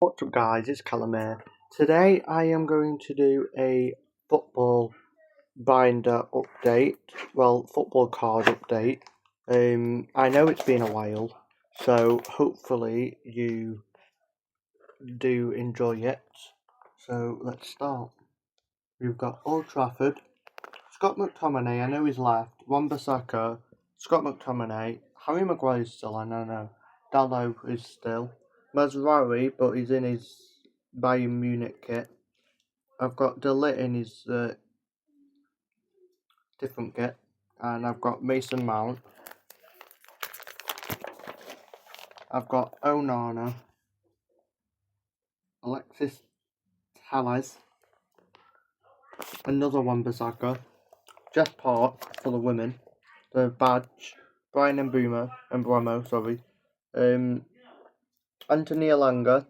What's up guys, it's Callum here. Today I am going to do a football binder update, football card update. I know it's been a while, so hopefully you do enjoy it. So let's start. We've got Old Trafford, Scott McTominay, I know he's left, Wan-Bissaka, Scott McTominay, Harry Maguire's still in, I know, Dalot is still, Mazraoui, but he's in his Bayern Munich kit. I've got De Ligt in his different kit, and I've got Mason Mount. I've got Onana, Alexis Telles, another Wan-Bissaka, Jess Park for the women, the badge, Brian Mbeumo, sorry, Anthony Elanga,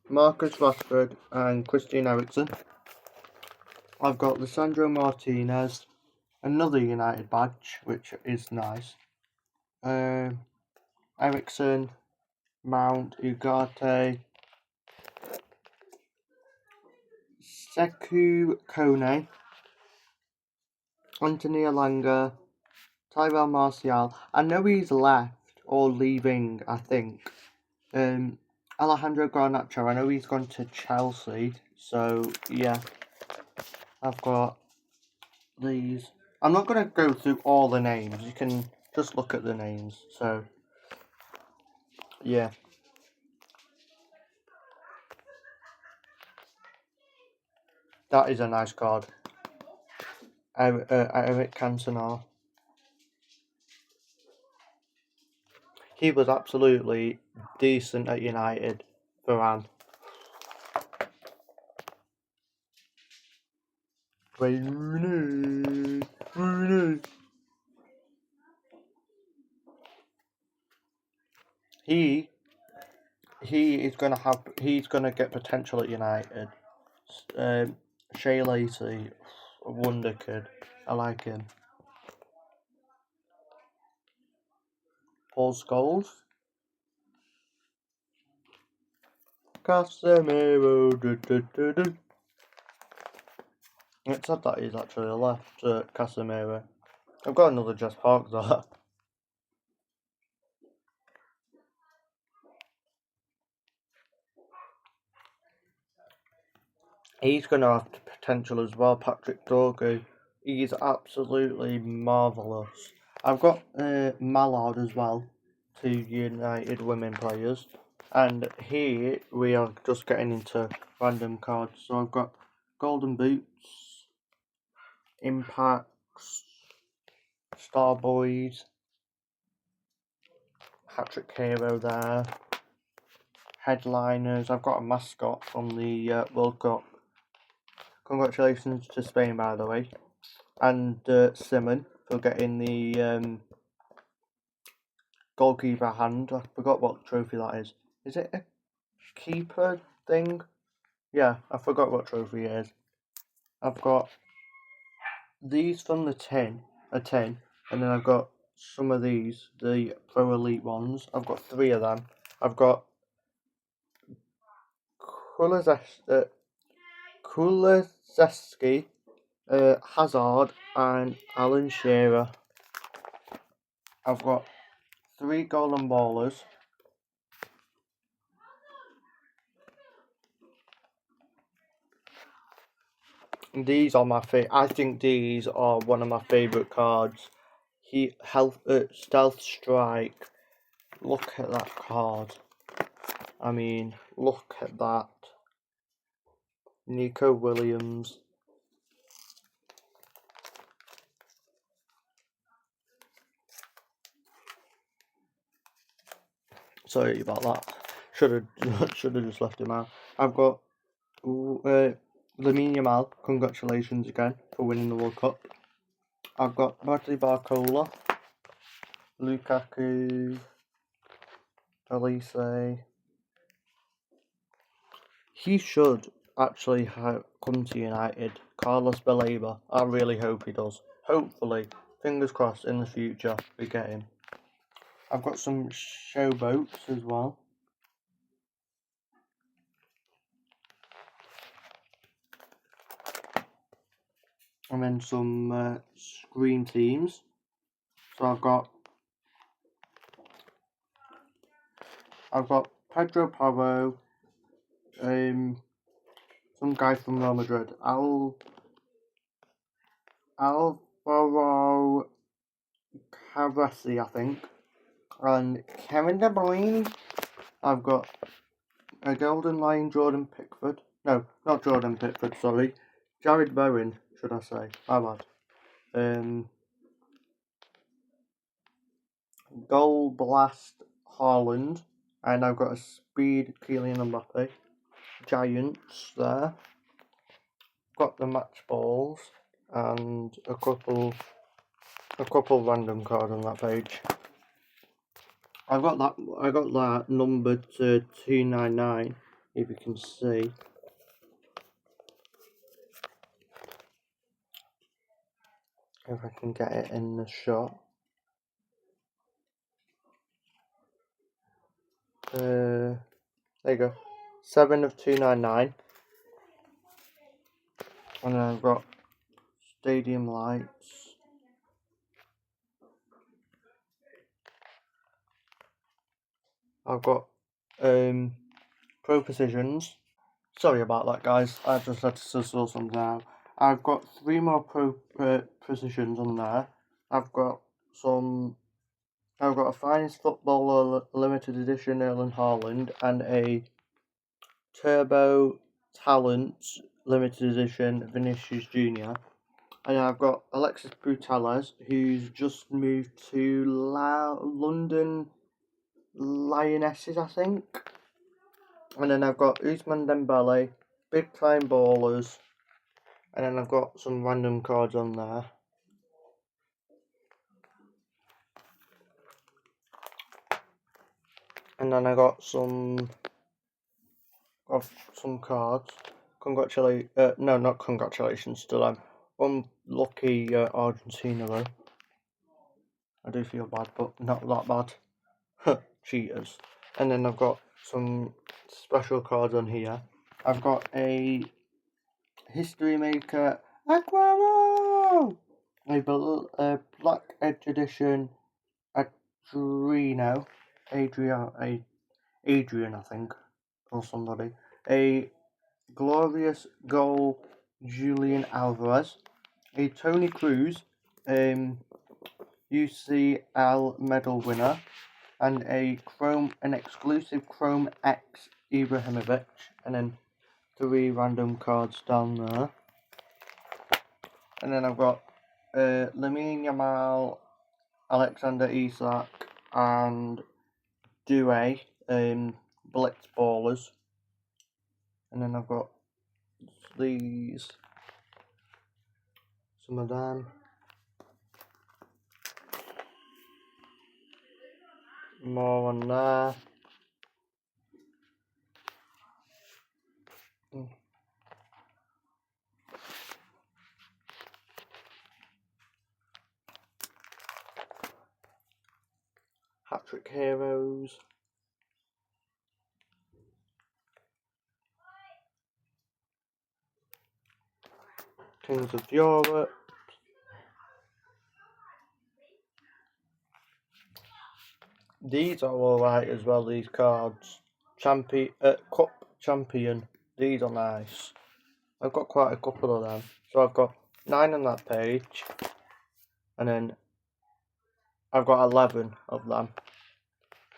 Marcus Rashford, and Christian Eriksen. I've got Lisandro Martinez, another United badge, which is nice. Eriksen, Mount, Ugarte, Sekou Kone, Anthony Elanga, Tyrell Martial. I know he's left or leaving, I think. Alejandro Garnacho, I know he's gone to Chelsea. So, yeah. I've got these. I'm not going to go through all the names. You can just look at the names. So, yeah. That is a nice card. Eric Cantona. He was absolutely decent at United, Varane. Rooney. He is he's gonna get potential at United. Shea Lacey, a wonder kid. I like him. Paul Scholes. Casemiro. It's sad that he's actually left Casemiro. I've got another Jess Park though. He's going to have potential as well, Patrick Dorgu. He's absolutely marvellous. I've got Mallard as well, two United women players. And here we are just getting into random cards. So I've got Golden Boots, Impacts, Starboys, Hat-Trick Hero there, Headliners. I've got a mascot from the World Cup. Congratulations to Spain, by the way. And Simon for getting the goalkeeper hand. I forgot what trophy that is. Is it a keeper thing? Yeah, I forgot what trophy it is. I've got these from the tin, and then I've got some of these, the Pro Elite ones. I've got three of them. I've got Kulizeski, Hazard, and Alan Shearer. I've got three golden ballers. These are my favorite. I think these are one of my favorite cards. Stealth Strike. Look at that card. I mean, look at that. Nico Williams. Sorry about that. Should have just left him out. I've got Lamine Yamal. Congratulations again for winning the World Cup. I've got Bradley Barcola, Lukaku, Elise. He should actually come to United. Carlos Baleba. I really hope he does. Hopefully, fingers crossed, in the future we get him. I've got some showboats as well. and then some screen teams. So I've got Pedro Porro, some guy from Real Madrid, Alvaro Carrassi, I think, and Kevin De Bruyne. I've got a Golden Lion, Jordan Pickford. No, not Jordan Pickford, sorry. Jared Bowen, should I say. My bad. Goal Blast Haaland. And I've got a Speed Kylian Mbappe. Giants there. Got the match balls and a couple random cards on that page. I got that numbered to 299, if you can see. If I can get it in the shot. There you go. 7 of 299. And then I've got Stadium Lights. I've got Pro Precisions. Sorry about that, guys. I just had to sort something out. I've got 3 more Pro Precisions on there. I've got a Finest Footballer Limited Edition Erling Haaland and a Turbo Talent Limited Edition Vinicius Jr. And I've got Alexis Putellas, who's just moved to London Lionesses, I think. And then I've got Ousmane Dembele, Big Time Ballers, and then I've got some random cards on there. And then I got some cards. No, not congratulations to them. One lucky Argentina though. I do feel bad, but not that bad. Cheaters. And then I've got some special cards on here. I've got a History Maker Aguero! A Black Edge Edition Adrian, I think, or somebody. A Glorious Goal Julian Alvarez. A Tony Cruz, UCL medal winner. And an exclusive Chrome X Ibrahimovic. And then 3 random cards down there. And then I've got Lamine Yamal, Alexander Isak, and Due, Blitz Ballers. And then I've got these, some of them. More on there. Hat-Trick Heroes. Kings of Europe. These are alright as well, these cards. Cup Champion. These are nice. I've got quite a couple of them. So I've got 9 on that page. And then I've got 11 of them.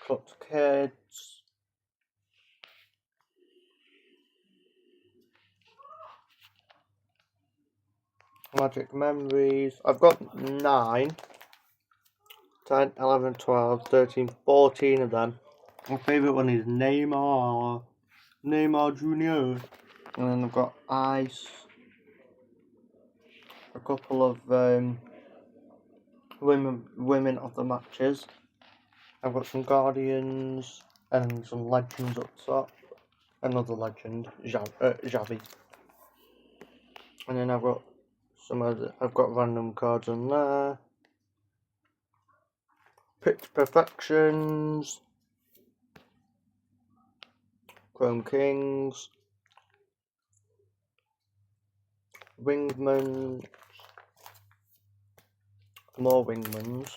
Clutch Kids. Magic Memories. I've got 9. 10, 11, 12, 13, 14 of them. My favourite one is Neymar Jr. And then I've got Ice. A couple of women of the matches. I've got some Guardians and some Legends up top. Another Legend, Xavi. And then I've got random cards on there. Pitch Perfections. Chrome Kings. Wingman. more Wingmans.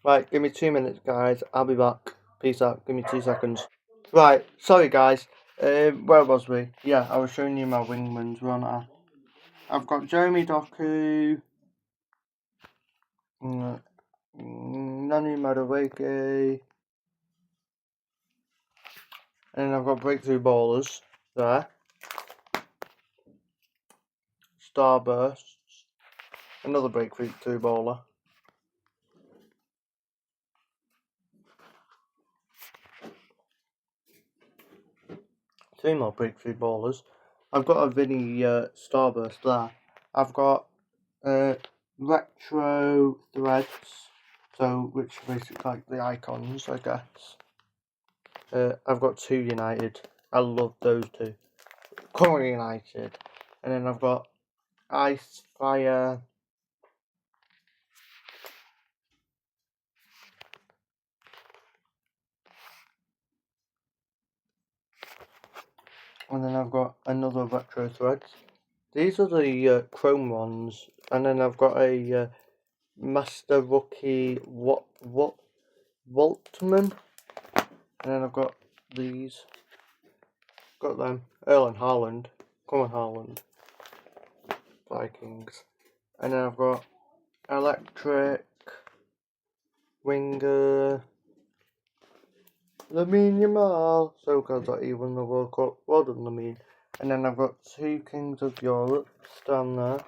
Right, give me 2 minutes, guys. I'll be back. Peace out. Give me 2 seconds. Right, sorry, guys. Where was we? Yeah, I was showing you my Wingmans, weren't I? I've got Jeremy Doku, Nani Madueke, and then I've got Breakthrough Ballers there. Starbursts, another Breakthrough Baller. 3 more Breakthrough Ballers. I've got a Vinny Starburst there. I've got Retro Threads, so which are basically like the icons, I guess. I've got 2 United. I love those 2. Currently United. And then I've got Ice Fire. And then I've got another Retro Threads. These are the Chrome ones. And then I've got a Master Rookie Waltman. And then I've got these. Got them. Erling Haaland. Come on, Haaland. Vikings. And then I've got Electric. Winger. Lamine Yamal. So good that he won the World Cup. Well done, Lamine. And then I've got 2 Kings of Europe down there.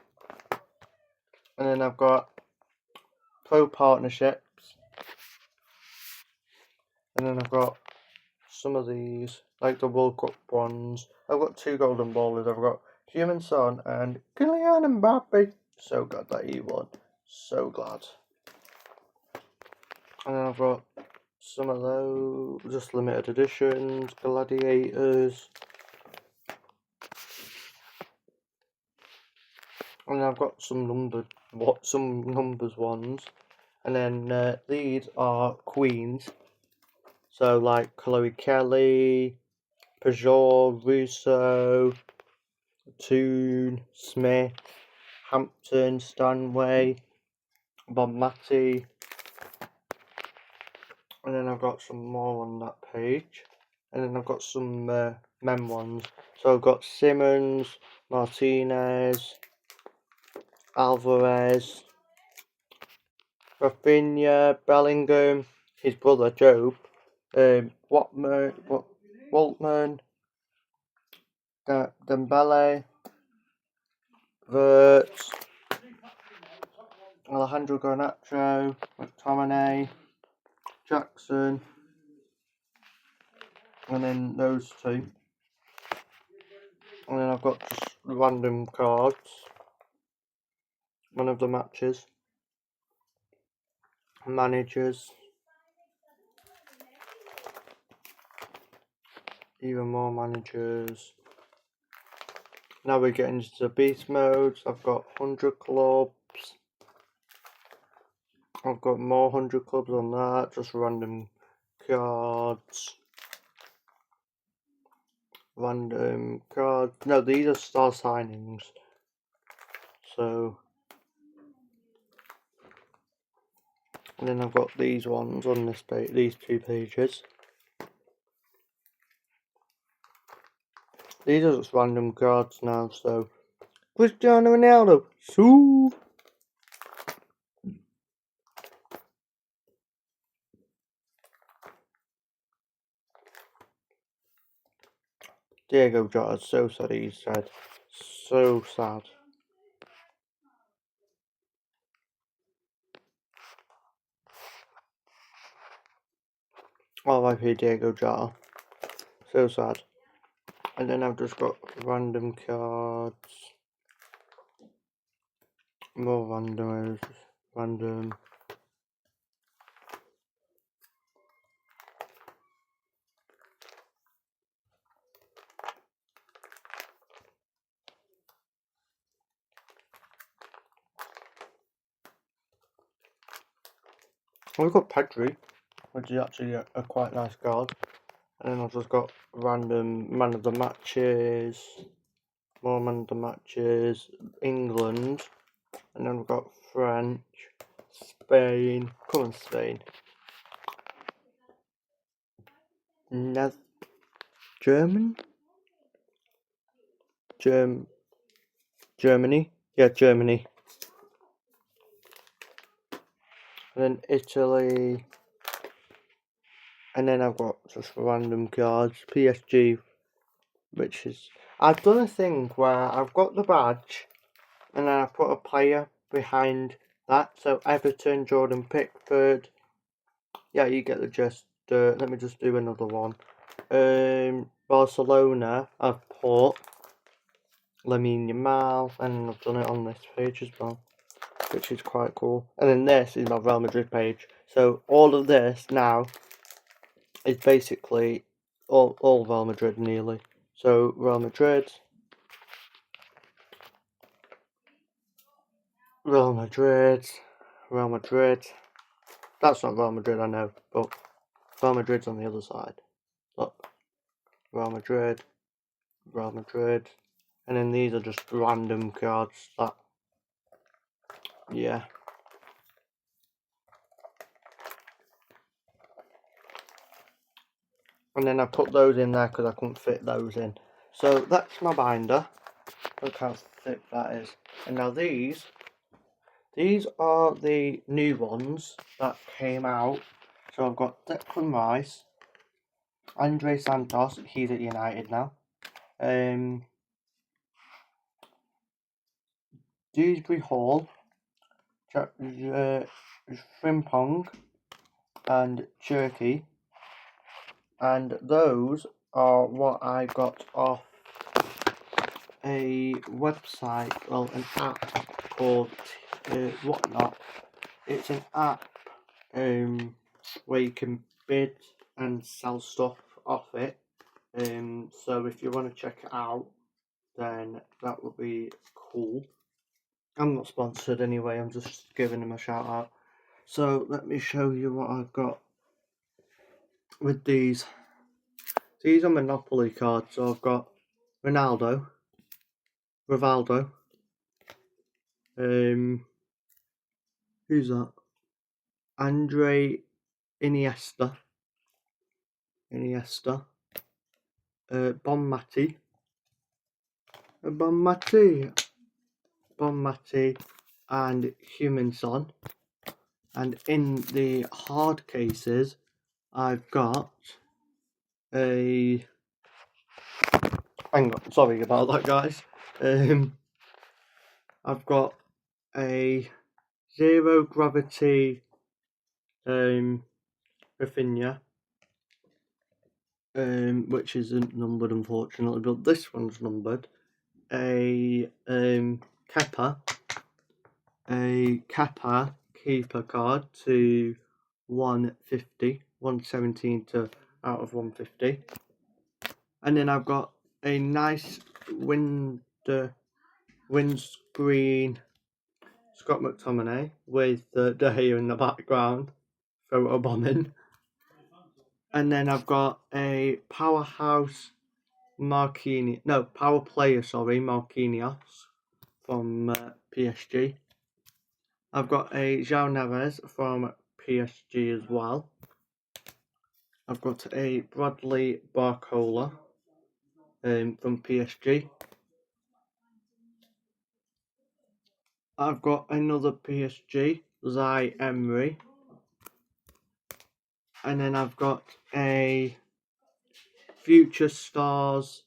And then I've got Pro Partnerships. And then I've got some of these, like the World Cup ones. I've got 2 Golden Ballers. I've got Human Son and Kylian Mbappe. So glad that he won. So glad. And then I've got some of those, just limited editions, Gladiators. And I've got some numbers ones. And then these are Queens. So like Chloe Kelly, Peugeot, Russo, Toon, Smith, Hampton, Stanway, Bob Matty. And then I've got some more on that page. And then I've got some mem ones. So I've got Simmons, Martinez, Alvarez, Rafinha, Bellingham, his brother Job, Waltman, Dembele, Wirtz, Alejandro Garnacho, McTominay, Jackson, and then those 2. And then I've got just random cards. One of the matches. Managers. Even more managers. Now we're getting into the beast modes. I've got 100 clubs. I've got more 100 clubs on that. Just random cards. Random cards. No, these are star signings. So, and then I've got these ones on this page, these 2 pages. These are just random cards now. So, Cristiano Ronaldo. Sue. Diego Jota. So sad. He said. So sad. R.I.P. Diego Jota. So sad. And then I've just got random cards. More randomers. Random. We've got Pedri, which is actually a quite nice card. And then I've just got random man of the matches. more man of the matches, England, and then we've got French, Spain, come on Spain, Germany, yeah, Germany, and then Italy, and then I've got just random cards, PSG, which is, I've done a thing where I've got the badge, and then I put a player behind that, so Everton, Jordan Pickford, yeah, you get the gist. Let me just do another one. Barcelona, I've put Lamine Yamal, and I've done it on this page as well, which is quite cool. And then this is my Real Madrid page. So all of this now is basically all Real Madrid nearly. So Real Madrid, Real Madrid, Real Madrid. That's not Real Madrid, I know, but Real Madrid's on the other side. Look, Real Madrid, Real Madrid, and then these are just random cards that, yeah. And then I put those in there because I couldn't fit those in. So that's my binder. Look how thick that is. And now these are the new ones that came out. So I've got Declan Rice, Andre Santos, he's at United now. Dewsbury Hall, Frimpong, and Cherky. And those are what I got off a website, well, an app called Whatnot. It's an app where you can bid and sell stuff off it. So if you want to check it out, then that would be cool. I'm not sponsored anyway, I'm just giving them a shout out. So let me show you what I've got with these. These are Monopoly cards. So I've got Rivaldo, who's that? Andre Iniesta, Bonmati, and Huminson. And in the hard cases, I've got a. Hang on, sorry about that, guys. I've got a zero gravity Rafinha, which isn't numbered unfortunately, but this one's numbered. A Kepa keeper card to 150, 117 to out of 150. And then I've got a nice windscreen Scott McTominay with the De Gea in the background, photo bombing. And then I've got a powerhouse power player, Marquinhos from PSG. I've got a João Neves from PSG as well. I've got a Bradley Barcola from PSG. I've got another PSG, Zai Emery. And then I've got a Future Stars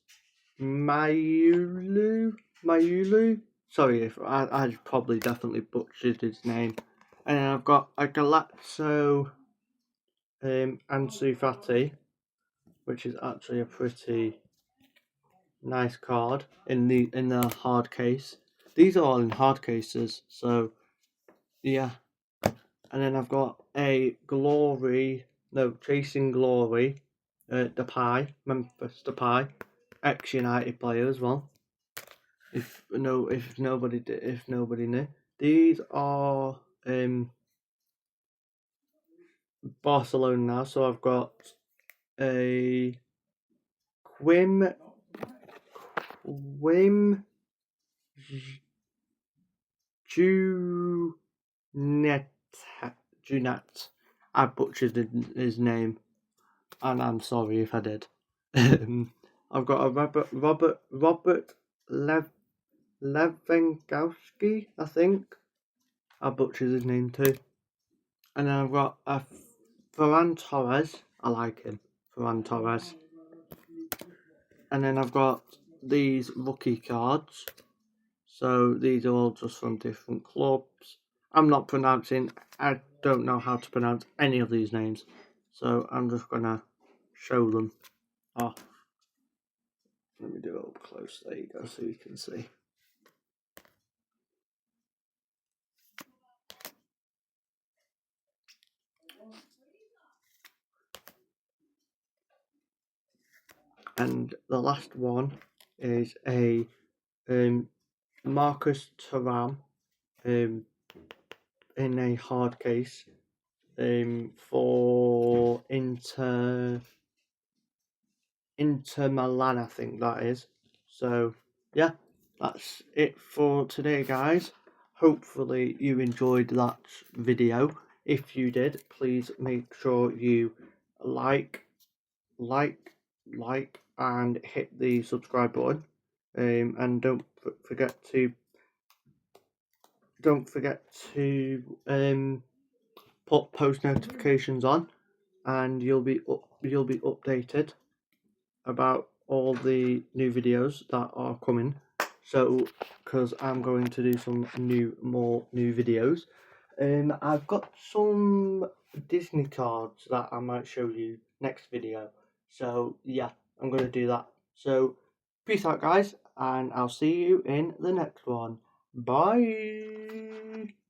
Mayulu. Sorry if I probably definitely butchered his name. And then I've got a Galazzo Ansu Fati, which is actually a pretty nice card in the hard case. These are all in hard cases, so yeah. And then I've got a Chasing Glory, Memphis Depay, ex-United player as well. If nobody knew, these are Barcelona now. So I've got a Wim Junat. I butchered his name, and I'm sorry if I did. I've got a Robert Lewandowski, I think. I butchered his name too. And then I've got a Ferran Torres. I like him, Ferran Torres. And then I've got these rookie cards. So these are all just from different clubs. I don't know how to pronounce any of these names. So I'm just gonna show them off. Let me do it up close, there you go, so you can see. And the last one is a Marcus Thuram in a hard case for Inter Milan, I think that is. So yeah, that's it for today, guys. Hopefully you enjoyed that video. If you did, please make sure you like and hit the subscribe button, and don't forget to put post notifications on, and you'll be updated about all the new videos that are coming. So, because I'm going to do some more new videos, I've got some Disney cards that I might show you next video. So yeah, I'm going to do that. So peace out, guys, and I'll see you in the next one. Bye.